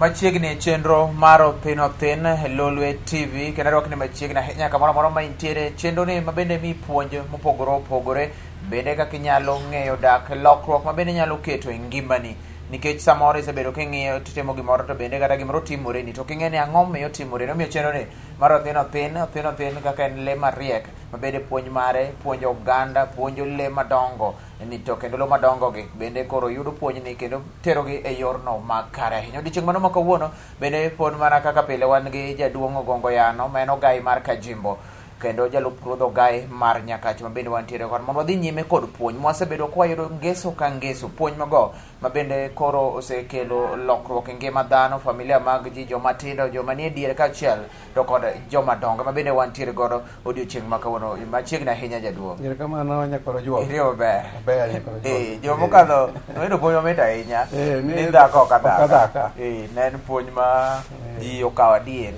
machiegni chenro mar Othin Lolwe TV kendo rwak ni machiegni ahinya kamoro amora ma intiere chenro ni mabende mi puonj mopogore opogore bende kaka inyalo ng'eyo dak lokruok mabende inyalo keto e ngimani nikech samoro isebedo king'iyo titimo gimoro to bende kata gimoro timore ni to king'e ni ang'o miyo timore omiyo chenro ni mar Othin kaka en lee mariek mabende puonj mare puonjo oganda puonjo lee madongo ni to kendo lee madongo gi bende koro yudo puonj ni kendo terogi e yorno makare ahinya. Odiochieng' mano ma kawuono bende pod mana kaka pile wan gi jaduong' Ogongo Yano ma en ogai mar Kajimbo kendo jalup ruodh ogai mar Nyakach mabende wantiere kod mondo wadhi nyime kod puonj mwasebedo kwayudo ngeso ka ngeso puonj mago mabende koro osekelo lokruok e ngima dhano, familia mag ji, joma tindo, joma nie diere kaachiel to kod joma dongo mabende wantiere godo odiochieng' ma kawuono machiegni ahinya jaduong'. Erokamano Nyakoro Juok. Iriyo maber. Maber Nyakoro Juok. Joma mokadho noyudo puonj mamit ahinya. Ni dhako ok adhaka. Ne en puonj ma ji okawo adier.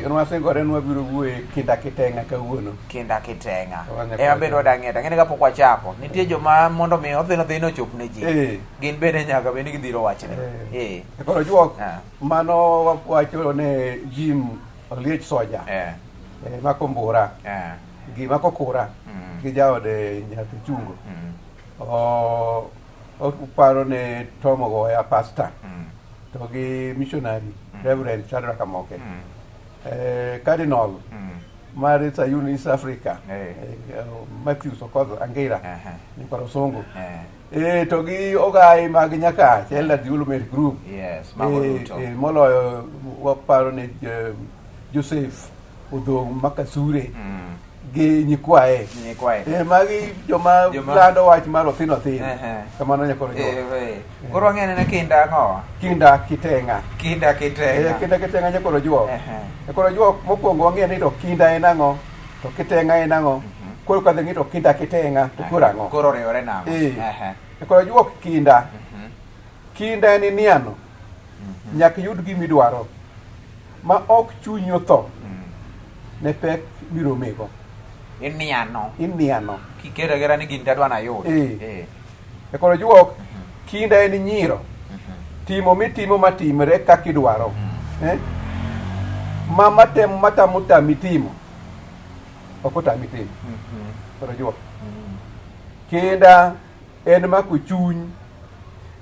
Nwasingore nwabiro wuoye kinda kiteng'a kawuono. Kinda kiteng'a. Ema bende wadang'e to ng'eni kapok wachako. Nitie joma mondo mi Othin ochop ne ji. Gin bende nyaka bende gidhiro wachne. Nyakoro Juok, mano wawacho ne Jim Oliech Soja. Mako Mbura. Gi Mako Kura. Gi jaode Nyathi Chungo. Oparo ne Tom Ogoya pastor. To gi missionary Reverend Shadrack Amoke. Cardinal mar Sayun East Africa Matthew Sokoto Angira Nyakoro Songo to gi ogai mag Nyakach Eldad Development Group moloyo waparo ne Joseph Odong Makasure gi nyikwae magi joma lando wach mar Othin kamano Nyakoro Juok. Koro ng'ene ne kinda ang'o? Kinda kiteng'a. Kinda kiteng'a Nyakoro Juok. Nyakoro Juok mokwongo wang'e ni to kinda en ang'o to kiteng'a en ang'o koro kadhi ng'i to kinda kiteng'a to koro ang'o koro riwore nang'o. Nyakoro Juok kinda en niano nyaka yud gimidwaro ma ok chunyi otho ne pek miromego. In niano. Kikero agera ni gin tadwa nayud. Nyakoro Juok kinda en nyiro timo mitimo matimre kaka idwaro matamo tami timo ok otami timo. Nyakoro Juok kinda en mako chuny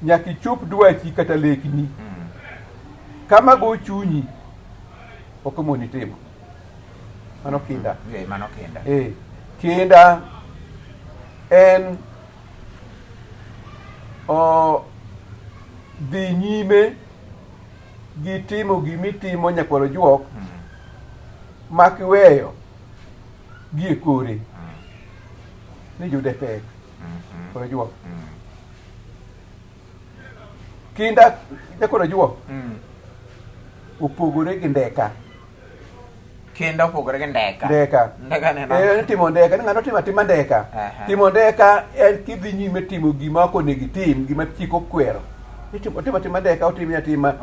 nyaka ichop dwachi kata lekni kama go chunyi ok omoni timo. Mano kinda. Kinda en dhi nyime gi timo gimitimo Nyakoro Juok makiweyo gi e kore ni jude pek. Nyakoro Juok kinda Nyakoro Juok opogore gi ndeka. Kinda opogore gi ndeka. Ndeka neno. Timo ndeka, ng'ano timo atima ndeka. Timo ndeka en kidhi nyime timo gima ok onego itim, gima chik okwero. Timo ndeka otimi atima.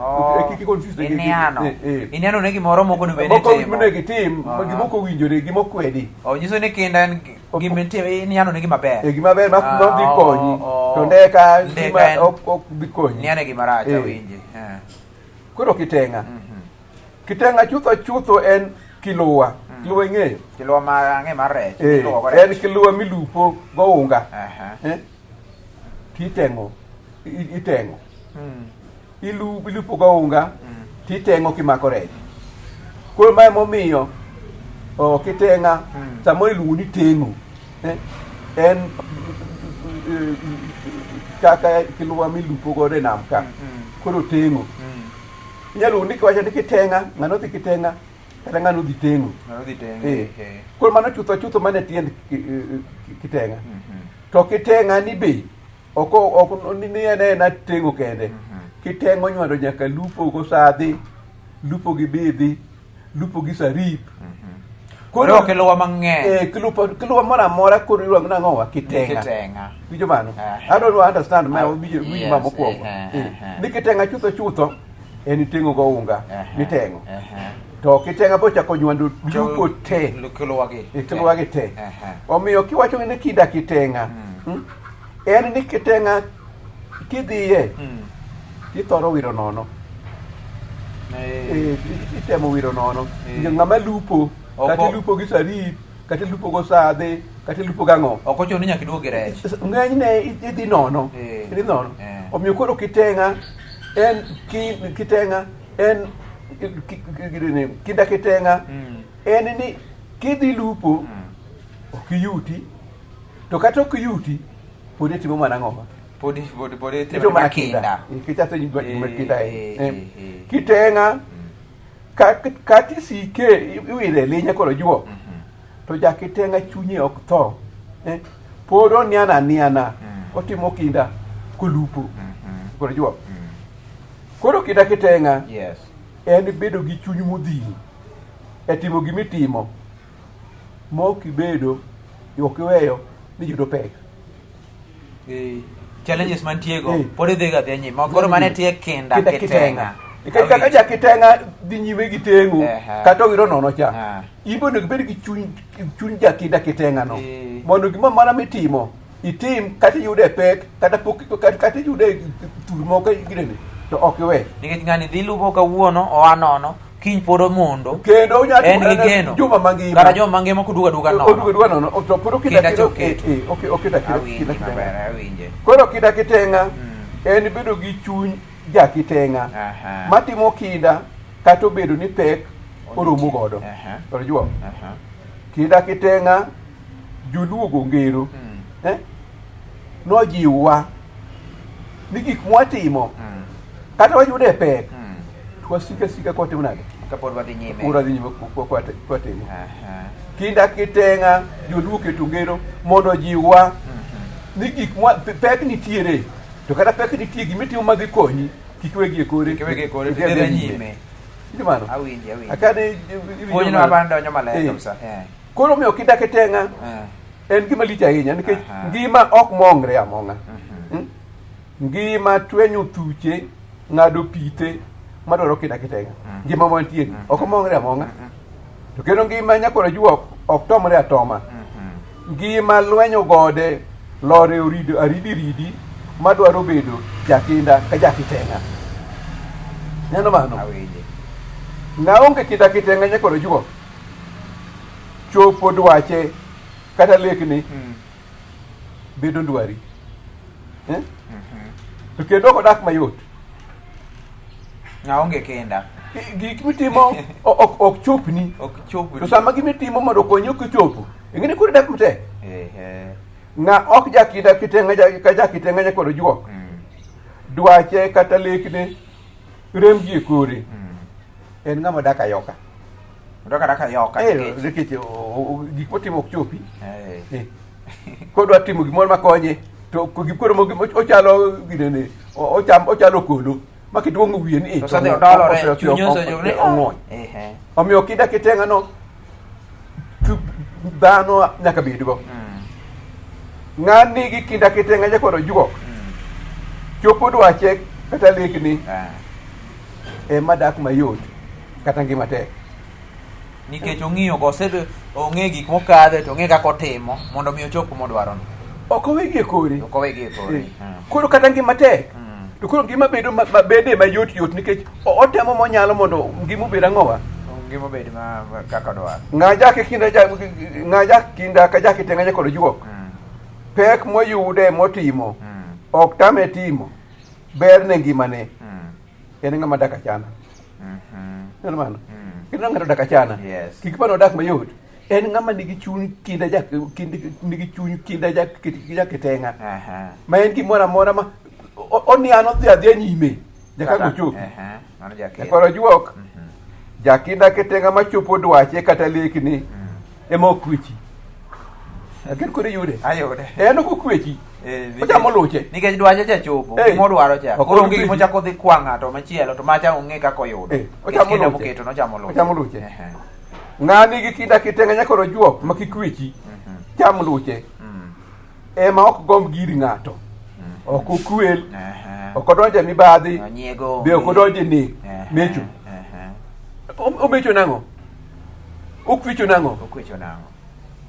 Kiki confuse gi. Iniano ne gimoro moko ni bende timo. Moko onego itim, gima ok owinjore, gima okwedi. Nyiso ni kinda en gima timo, iniano ne gima ber. Gima ber ma dhi konyi. To ndeka gima ok dhi konyi. Iniane gima rach awinji. Koro kiteng'a. Kiteng'a chutho en Kiluwa. Kiluwa ing'eyo? Kiluwa ang'e mar rech. En kiluwa milupo gounga. Titeng'o. Ilupo gounga. Titeng'o kimako rech. Koro mae momiyo kiteng'a samoro iluongo ni teng'o. En kaka kiluwa milupo godo e nam ka. Koro teng'o. Inyalo ni kiwacho ni kiteng'a, ng'ano dhi kiteng'a kata ng'ano dhi teng'o. Koro mano chutho mane tiend kiteng'a. To kiteng'a ni be ok ni en teng'o kende. Kiteng'o nywando nyaka lupo go sadhi, lupo gi bidhi, lupo gi sarip. Koro kiluwa mang'eny. Kiluwa moro amora koro iluongo nang'o kiteng'a. Winjo mano? I don't understand ma winjo ma mokwongo. Ni kiteng'a chutho en teng'o gounga miteng'o. To kiteng'a bochako nywando lupo te. Kiluwa gi te. Omiyo kiwacho ni kinda kiteng'a. En ni kiteng'a kidhiye tithoro wiro nono. itemo wiro nono. Ng'ama lupo, kata lupo gi sarip, kata lupo go sadhe, kata lupo gang'o. Ok ochuno ni nyaka iduog gi rech. Ng'enyne idhi nono. Idhi nono. Omiyo koro kiteng'a en kinda kiteng'a en ni kidhi lupo ok yuti, to kata ok yuti pod itimo mana ng'owa. Pod itimo mana kinda. Kichako kinda kiteng'a kati sike iwire linya koro juo. To jakiteng'a chunye ok tho. Pod oniana otimo kinda kolupo koro juo. Koro kinda kiteng'a en bedo gi chuny modhil e timo gimitimo mok ibedo ok iweyo ni yudo pek. Challenges mantiego pod idhi ga dhi nyime. Koro mane tie kinda kiteng'a. Nikech kaka jakiteng'a dhi nyime gi teng'o kata owiro nono cha, ibondo gibed gi chuny jakinda kiteng'a no mondo gimoro mana mitimo itim kata iyude pek kata iyude tur moko girene to ok iwe. Nikech ng'ani dhi lupo kawuono oa nono, kiny pod omondo kendo en gi geno juma mangima kata juma mangima koduga nono to pod kinda koro kinda kiteng'a en bedo gi chuny jakiteng'a matimo kinda kata obedo ni pek oromo godo. Koro juo kinda kiteng'a joluo go ngero nojiwa ni gik mwatimo kata wayude pek twasika kotimo nade kapod wadhi nyime kwatimo. Kinda kiteng'a joluo keto ngero mondo jiwa ni gik pek nitiere, to kata pek nitie gimitimo madhi konyi kik wegi e kore dhi nyime. Mano awinji akane puonjno abando donjo maler kabisa. Koro miyo kinda kiteng'a en gima lich ahinya nikech ngima ok mongre among'a. Ngima twenyo thuche, ng'ado pite madwaro kinda kiteng'a. Ngima mantie ok mongre among'a. To kendo ngima nyakoro juok ok tomre atoma. Ngima lwenyo gode lore aridi madwaro bedo jakinda ka jakiteng'a. Neno mano naonge kinda kiteng'a nyakoro juok chopo dwache kata lekni bedo ndwari. To kendo ok odak mayot. Naonge kinda gik mitimo ok chopni. To sama gimitimo mondo okonyi ok chopo, ing'eni koro dak matek. Ng'a ok jakinda kiteng'a ka jakiteng'a nyakoro juok dwache kata lekne remgi e kore en ng'ama dak ayoka. Nikech gik motimo ok chopi. Kodwa timo gimoro makonye to gikoro ochalo ginene ochalo kolo makituong'o wiye ni omiyo kinda kiteng'a no dhano nyaka bedgo. Ng'ani gi kinda kiteng'a nyakoro juok chopo dwache kata lekni ema dak mayot kata ngima tek. Nikech ong'iyo ong'e gik mokadhe to ong'e kaka otimo mondo mi ochop kumodwarono. Ok owegi e kore. Koro kata ngima tek to koro ngima bede mayot nikech otemo monyalo mondo ngima obed ang'owa. Ngima obed kaka dwaro. Ng'a jakinda ka jakiteng'a nyakoro juok pek moyude motimo ok tame timo ber ne ngimane en ng'ama dak achana. Neno mano kendo ng'ato dak achana kik pano dak mayot en ng'ama nigi chuny kinda jakiteng'a ma en gimoro amora ma oniano dhi adhiya nyime jakago chopi. Koro juok jakinda kiteng'a machopo dwache kata lekni ema okwechi. Aker kore yude en ok okwechi ochamo luche nikech dwache cha chopo gimodwaro cha koro onge gimochako dhi kwa ng'ato machielo to macha ong'e kaka oyudo ochamo luche. Ng'ani gi kinda kiteng'a nyakoro juok makikwechi cham luche ema ok gomb giri ng'ato, ok okwel, ok odonje mibadhi, be ok odonje nek mecho. Omecho nang'o? Okwicho nang'o?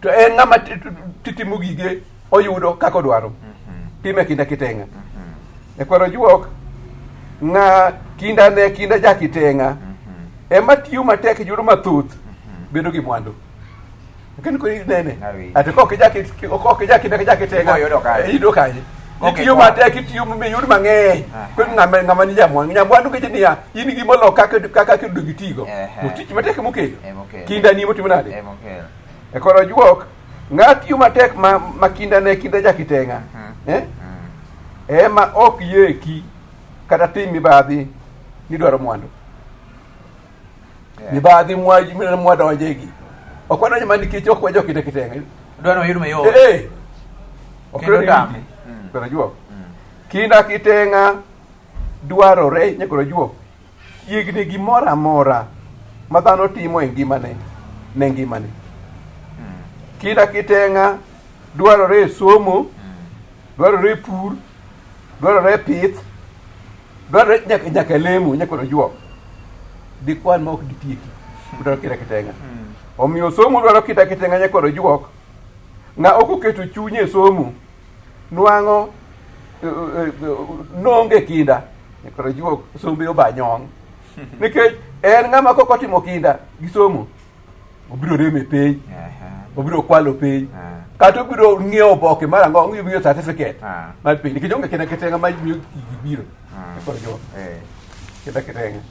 To en ng'ama titimo gige oyudo kaka odwaro. Time kinda kiteng'a. Koro juok ng'a kinda jakiteng'a ema tiyo matek yudo mathoth bedo gi mwandu. Ken ko nene ate ko ke jake tenga yudo kanye itiyo matek itiyo me yudo mang'eny ko ng'ama ni nyamwandu ke niya in gi molo kaka kido gitigo to tich matek mokelo kinda ni motimo nade e koro juok ng'at tiyo matek ma kinda ne kinda jakitenga ema ok yeki kata tim mibadhi ni dwaro mwandu mibadhi mwadonjegi okwana nyama nikech ok wajo kitenga dwaro yudo mayo okoro juok kinda kitenga dwarore nyakoro juok chiegni gimoro amora ma dhano timo e ngimane kinda kitenga dwarore somo dwarore pur dwarore pith dwarore nyaka lemo nyakoro juok dikwan ma ok gitieki dwaro kinda kitenga omiyo somo dwaro kinda kitenga nyakoro juok ng'a ok oketo chunye e somo nwang'o nonge kinda nyakoro juok sombe oba nyong nikech en ng'ama kokotimo kinda gi somo obiro reme piny obiro kwalo piny kata obiro ng'iewo oboke mar ang'o ng'iewo certificate mar piny nikech onge kinda kitenga ma miyo gibiro nyakoro juok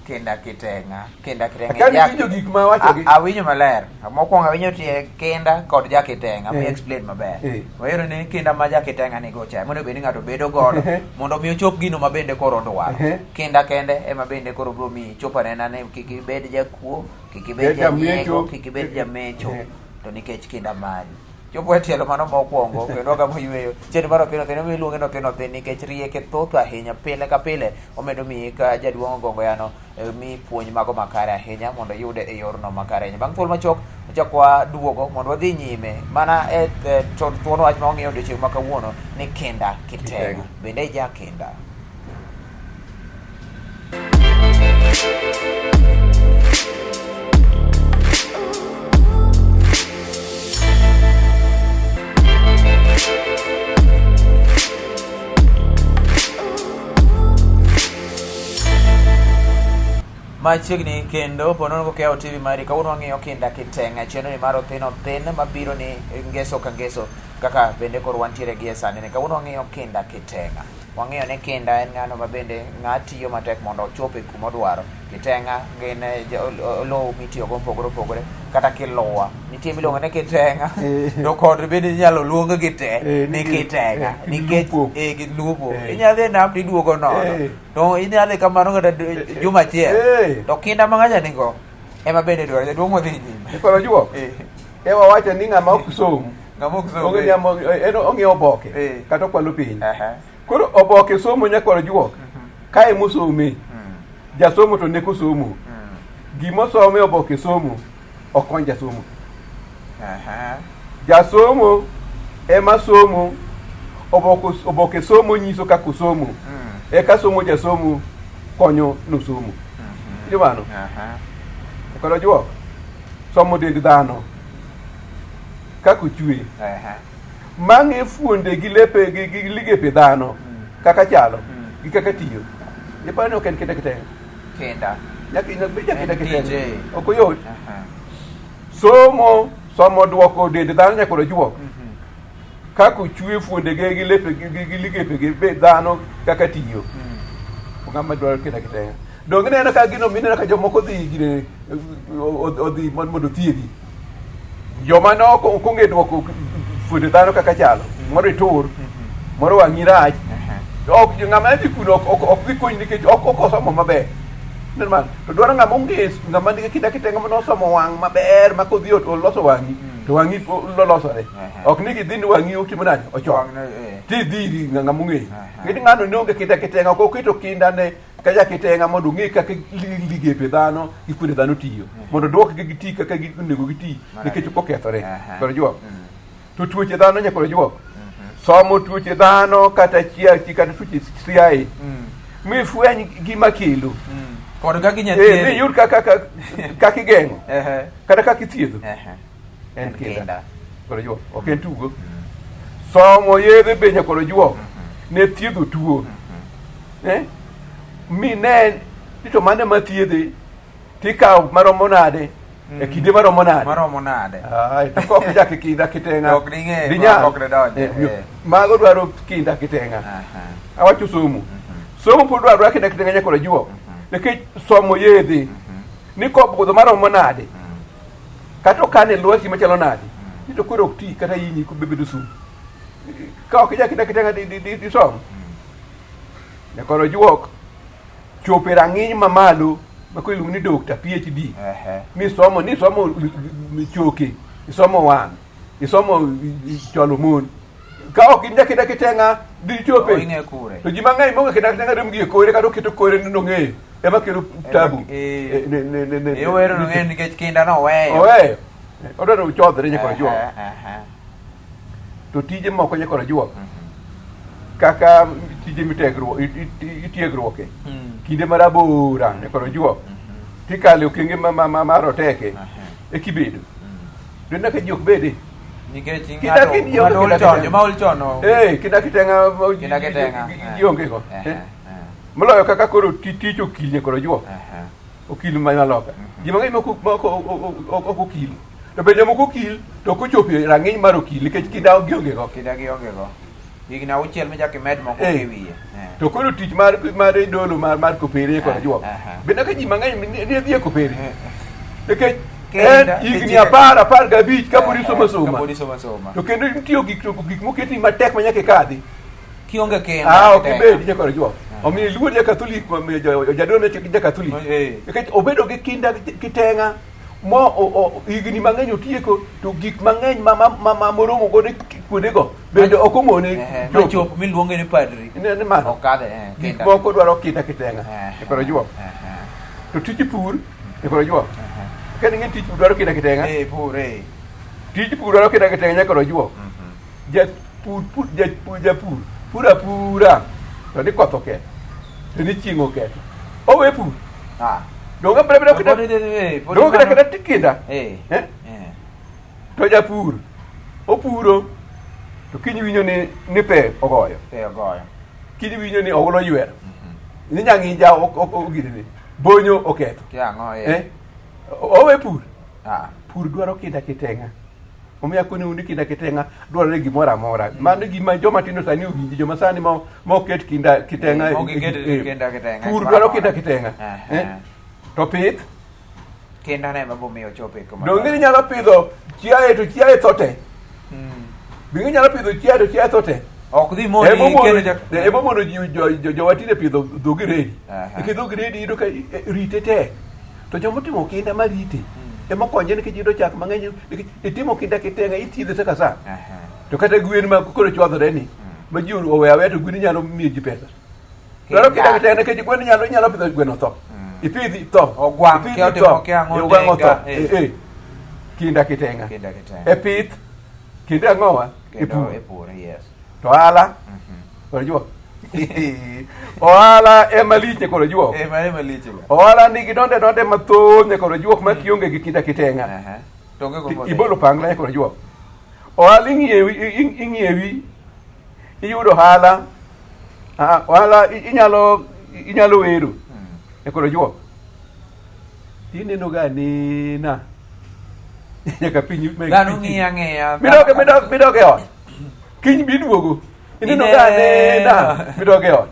kinda kitenga winjo gik ma wacho gi awinjo maler mokwongo awinjo tie kinda kod jakitenga mi explain maber wayero ni kinda ma jakitenga ni gocha mondo bed ni ng'ato bedo godo mondo mi ochop gino ma bende koro dwaro kinda kende ema bende koro bro mi chopa nena ne kik ibed jakuo kik ibed janyiego kik ibed jamecho to nikech kinda mari chopo tielo mano mokwongo kendo ga moyweyo cheni maro kendo miluonge no kendo thin nikech rieke thoth ahinya pile ka pile omedo mi ka jaduong' gongo yano mi puonj mago makare ahinya mondo yude e yorno makare ahinya bang' thuol machok chakwa duogo mondo wadhi nyime mana e thuon wach ma ong'iyo odiochieng' ma kawuono ni kinda kitenga bende ja kinda machiegni kendo ponono kokeo TV mari kawuono wang'iyo kinda kitenga chenro ni mar thin mabiro ni ngeso ka ngeso kaka bende koro wantiere gi e sani ne kawuono wang'iyo kinda kitenga wang'iyo ni kinda en ng'ano ma bende ng'atiyo matek mondo ochope kuma odwaro kitenga gin lowo mitiyogo mopogore kata kiluwa nitie miluongo ni kitenga to kod bende inyalo luong gi te ni kitenga nikech gi lupo inyalo dhi nam tiduogo nono to inyalo kamano kata juma achiel to kinda ma ng'acha nigo ema bende dwaro jaduong' modhi nyime koro juok ewa wacho ni ng'ama ok som ong'iewo oboke kata okwalo piny koro oboke somo nyakoro juok ka emosome jasomo to neko somo gimosome oboke somo okony jasomo jasomo ema somo oboke somo nyiso kaka osomo eka somo jasomo konyo nosomo jomano koro juok somo dend dhano kaka ochwe mang'e fuonde gi lepe gi ligepe dhano kaka chalo gi kaka tiyo ipani ok en kinda kitenga kinda kitenga ok oyot somo duoko dend dhano nyakoro juok kaka ochwe fuonde gi lepe gi ligepe gi dhano kaka tiyo ng'ama dwaro kinda kitenga dong neno ka gino mineno ka jomoko dhi gire odhi mondo thiedhi joma noko onge duoko fuonde dhano kaka chalo moro itur moro wang'i rach ok ng'ama dhi kuno ok dhi kony nikech ok osomo maber normal to dwaro ng'ama onges ng'ama nigi kinda kitenga nosomo wang' maber ma kodhi oloso wang'i to wang'i lolosore ok ni gidhi ni wang'i otimo nade ochok ti dhiri ng'ama ong'eyo ng'eni ng'ano ne onge kinda kitenga ok oketo kinda ne ka jakitenga mondo ong'e kaka ligepe dhano gi kuonde dhano tiyo mondo duokgi giti kaka onego giti nikech ok okethore koro juok to tuoche dhano nyakoro juok somo tuoche dhano kata chiachi kata tuoche siaye mifweny gima kelo kod kaka inyathiedho iyud kaka igeng'o kata kaka ithiedho en kinda koro juok ok en tugo somo yedhe be nyakoro juok ne thiedho tuo mine ni to mane mathiedhe tikaw maromo nade e kinde maromo nade ai to ko ja ke kinda kitenga ok dinge ok donje mago dwaro kinda kitenga awacho somo pod dwaro kinda kitenga nyakora juok nikech somo yedhi ni ko budho maromo nade kata kane lwasi machalo nade ni to koro ok ti kata yinyi ko bebedo sum ka ok ja kinda kitenga di somo nyakora juok chope rang'iny mamalo mako iluongo ni doctor PhD ni somo choke isomo wang' isomo cholo mon ka ok in jakida kitenga di chope to ji mang'eny monge kida kitenga rum gi kore kata oketo kore no ng'eyo ema kelo tabu wero no ng'eyo nikech kinda no oweyo odwaro chodhre nyakora juok to tije moko nyakora juok kaka tije itiegruoke kinde marabora nyakora juok tikale okenge maroteke e kibedo to naka ji ok bede kida kitenga giongego moloyo kaka koro tich okil nyakora juok okil manyaloka ji mang'eny ok okil to bende moko okil to ok ochopo rang'iny mar okil nikech kinda giongego higni auchiel michak imed moko kiwiye to koro tich mar dolo mar kopere kod juok bende ka ji mang'eny ne dhi e kopere nikech en higni 15 kapod isomo soma to kendo nitiyo gik moketi matek manyaka ikadhi kionge kenda ok ibed nyakod juok omiyo iluor jakatholik jadolo jakatholik nikech obedo gi kinda kitenga higni mang'eny otieko to gik mang'eny moromo godo kuondego bende ok omone chop miluonge ni padri ni mano gik moko dwaro kinda kitenga nyakora juok to tij pur nyakora juok kani ng'e tij dwaro kinda kitenga tij pur dwaro kinda kitenga nyakora juok japur pur apura to ni koth oketho to ni chieng' oketho owe pur donga brebra kida tikinda to japur opuro to kiny winjo ni pe ogoyo kiny winjo ni ogulo ywero ni nyang'ija ogidni bonyo oketho owe pur pur dwaro kinda kitenga omiyo akoni ni kinda kitenga dwarore gimoro amora mano gima joma tindo sani owinji joma sani moket kinda kitenga pur dwaro kinda kitenga to pith kinda ne mabomiyo chope kuma donge ni nyalo pidho chiaye to chiaye thote bingi nyalo pidho chiaye to chiaye thote ok dhi moni emo mono jowatine pidho dhogiredi nikech dhogiredi yudo ka rite tek to jomotimo kinda marite ema konye nikech yudo chak mang'eny nikech itimo kinda kitenga ithiedhe saka sa to kata gwen ma koro chodhore ni ma ji owe aweya to gwen nyalo miyo ji pesa dwaro kinda kitenga nikech gwen nyalo pidho gweno tho ipidhi tho ogwang' tho kinda kitenga e pith kinde ang'owa e pur to ohala kod juok ohala ema liche kod juok ohala nigi donde mathoth nyakod juok ma kionge gi kinda kitenga ibolo pangla kod juok ohala ing'iewi iyudo ohala inyalo wero kod juok ineno ga nena nyaka piny midoge ot kiny biduogo ineno ga nena midoge ot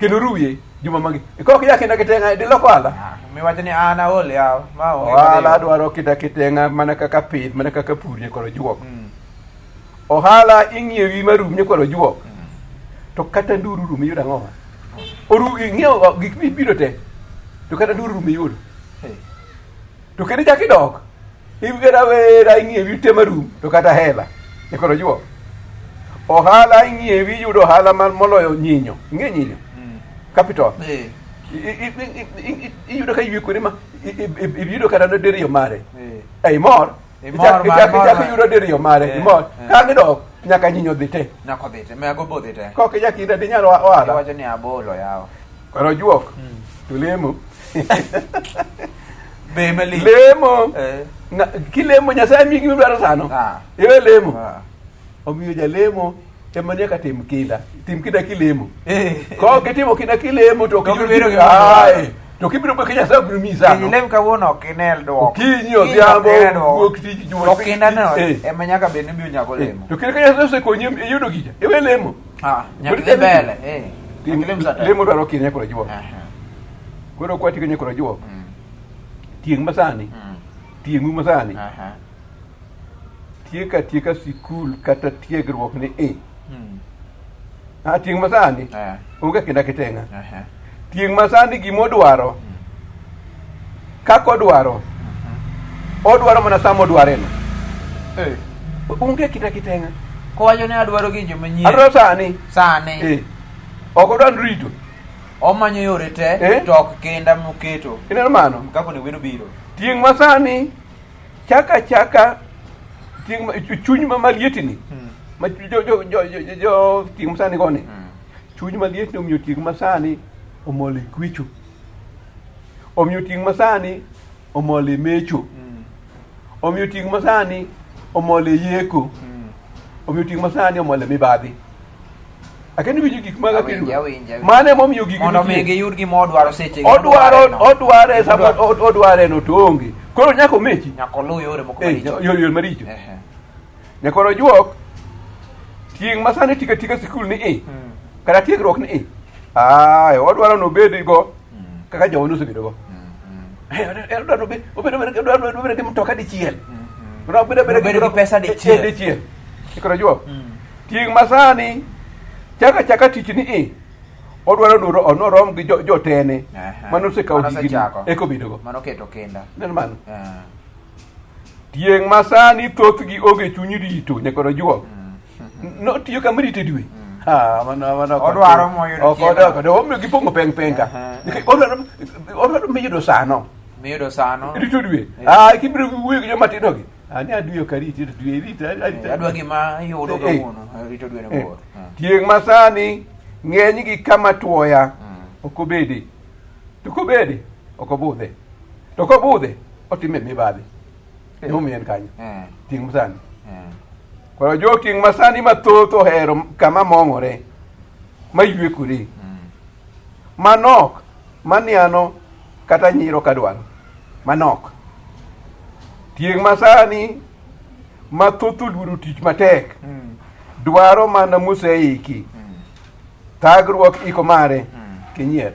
kendo ruye juma mangi kok ya kinda kitenga diloko ohala miwacho ni an aol yaw ohala dwaro kinda kitenga mana kaka pith mana kaka pur nyakoro juok ohala ing'iewi marum nyakoro juok to kata nduru rum iyudo ang'owa ing'iewo gik mibiro te to kata nduru rum iyudo to kendo chak idok iwera ing'iewi te marum to kata hela nyakoro juok ohala ing'iewi yudo ohala moloyo nyinyo ing'e nyinyo capital iyudo ka ywe kuonde ma iyudo kata no diriyo mare imor ichak iyudo diriyo mare imor ka gidok nyaka nyinyo dhi te kok ijakinda dinyalo ohala koro juok to lemo lemo kilemo nyasaye miyi gimidwaro sano iwe lemo omiyo jalemo ema nyaka tim kinda kilemo ka ok itimo kinda kilemo to to kibiro be kenya sa biro misa Kiny lem kawuono ok inel duoko. Okinyi odhiambo wuok tich To kindano ema nyaka bed ni biro nyako lemo. to kenya sa osekonyi e yudo gicha iwe lemo Nyaka dhi mbele. Nyaka lem sata. lemo dwaro kiny nyakoro juok koro kwati kenya nyakoro juok tieng' masani tieng'u masani tieka sikul kata tiegruok ni tieng' masani onge kinda kiteng'a tieng' masani gimodwaro kaka odwaro mana sama odwareno onge kinda kiteng'a Kowacho ni adwaro gi joma nyien. adwaro Sani. ok odwar rito Omanyo yore te to ok kinda moketo. ineno mano Kako ne weno biro. tieng' masani chaka chuny malietni ma jo tieng' masani goni chuny malietni omiyo tieng' masani omol e kwecho omiyo tieng' masani omol e mecho omiyo tieng' masani omol e yeko omiyo tieng' masani omol e mibadhi akeni winjo gik maga mane momiyo gik mondo mi giyud gima odwaro seche odware sama odware no to onge koro nyaka omechi nyaka oluw yore moko maricho yore maricho nyaka ojuok tieng' masani tika sikul ni kata tiegruok ni odwaro nobed go kaka jowo nosebedo go odwaro gi mtoka dichiel bedo gi pesa dichiel nyaka ojuok tieng' masani chaka tich ni odwaro norom gi jotene manosekawo higni ekobedogo manoketo kenda neno mano tieng' masani thothgi onge chuny rito nyaka ojuok notiyo kama rite dwe odwaro moyudo omiyo gipong'o peng ka odwaro miyudo sano rito dwe kibiro wuoyo gi jomatinogi ani adwi ok ariti dwe adwa gima yudo kawuono rito dwe ne bor tieng' masani ng'eny gi kama tuoya ok obede to kobede ok obudhe to kobudhe otime mibadhi emomiyo en kanyo tieng' masani koro jo tieng' masani mathoth ohero kama mong'ore mayuekore manok maniano kata nyiro kadwaro manok tieng' masani mathoth oluoro tich matek dwaro mana moseiki thagruok iko mare kinyier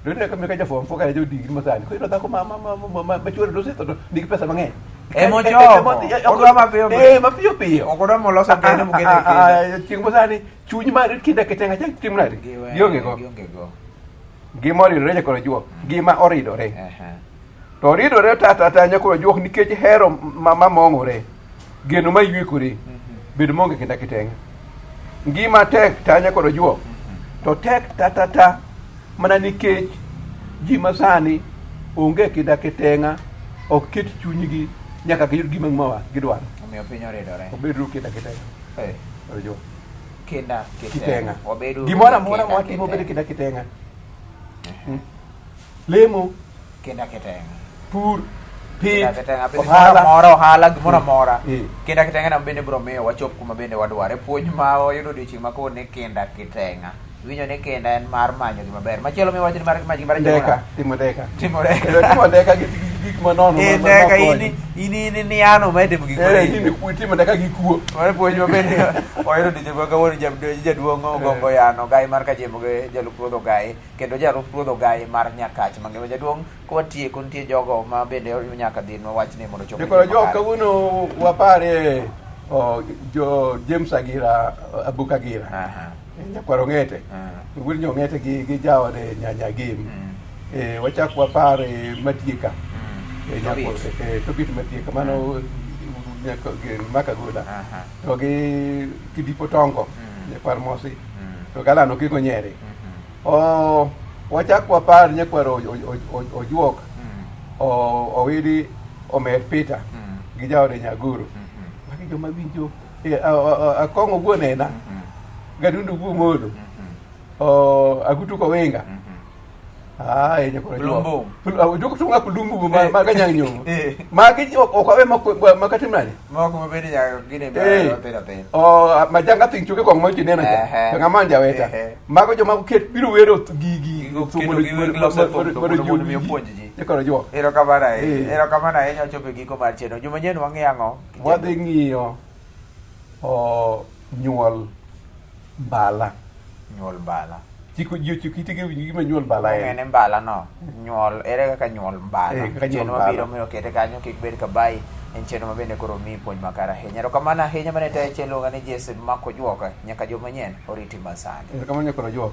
dole ka meka jafom foka jo digri masani ko ino dhako ma chwore losetho nigi pesa mang'eny odwa mapiyo piyo ok odwa moloso gene mokete tieng' masani chuny mar kinda kiteng'a chak tim nade gionge go gima oridore nyakoro juok gima oridore to oridore tata nyakoro juok nikech hero mamong'ore geno mayuekore bedo maonge kinda kiteng'a ngima tek ta nyakoro juok to tek ta mana nikech ji masani onge kinda kiteng'a ok ket chunygi nyaka giyud gima mawa gidwaro omiyo piny oridore obedo kinda kiteng'a juok kinda kiteng'a gimoro amora mwatimo bedo kinda kiteng'a lemo kinda kiteng'a pur pith ohala gimoro amora kinda kiteng'a na bende biro miyo wachop kuma bende wadware puonj ma wayudo odiochieng' ma koro ni kinda kiteng'a winjo ni kinda en mar manyo gima ber machielo miwacho ni mar timo deka gik manono deka ini ano maitimo gik timo deka gi kuo mar puonj ma bende wayudo odiochieng' ma kawuono jaduong' ogombo yano gai mar kajembo gi jalup ruodho gai kendo jalup ruodho gai mar Nyakach mangima jaduong' kwatieko nitie jogo ma bende nyaka dhi wachni mondo chop koro jo kawuono wapare jo James Agira Abuk Agira nyakwaro ng'ete wuod nyong'ete gi jaode nyanya gim wachak wapare Matieka tobit Matieka mano Makagoda to gi Kidipo Tongo nyakwar Mosi to Galano Kiko Nyeri wachak wapar nyakwaro Ojuok owidi Omer Peter gi jaode Nyaguru magi joma winjo Akong'o Wuonena Gadundu Wuomodo Agutu Kowenga Ai nyakoro Lumbung. Jok tunga kulumbu ma kanyang nyo. Magi ok awe makatim nani. Moko mabedi ya gine ba tera. Oh majanga ting chuke kong mochi nena ja. Ngamanja weta. Mago joma ket biru wero gigi Mondo mi puonji. Nyakoro jo. Erokamano ahinya chopo e giko mar chenro. Juma nyien wang'e ang'o? Wadhi ng'iyo nyuol bala. Nyuol bala. Chiko kitigi gima nyuol bala Ng'ene mbala no. Nyuol ere kaka nyuol mbala. Kaka nyuol Chenro mbala. mabiro miyo kete kanyo kik bed kabai. En chenro mabende koro mi puonj makare ahinya. Erokamano ahinya mane tayo chenro ngane Jason Mako Juoka nyaka juma nyien oriti masande. Erokamano nyakoro jo.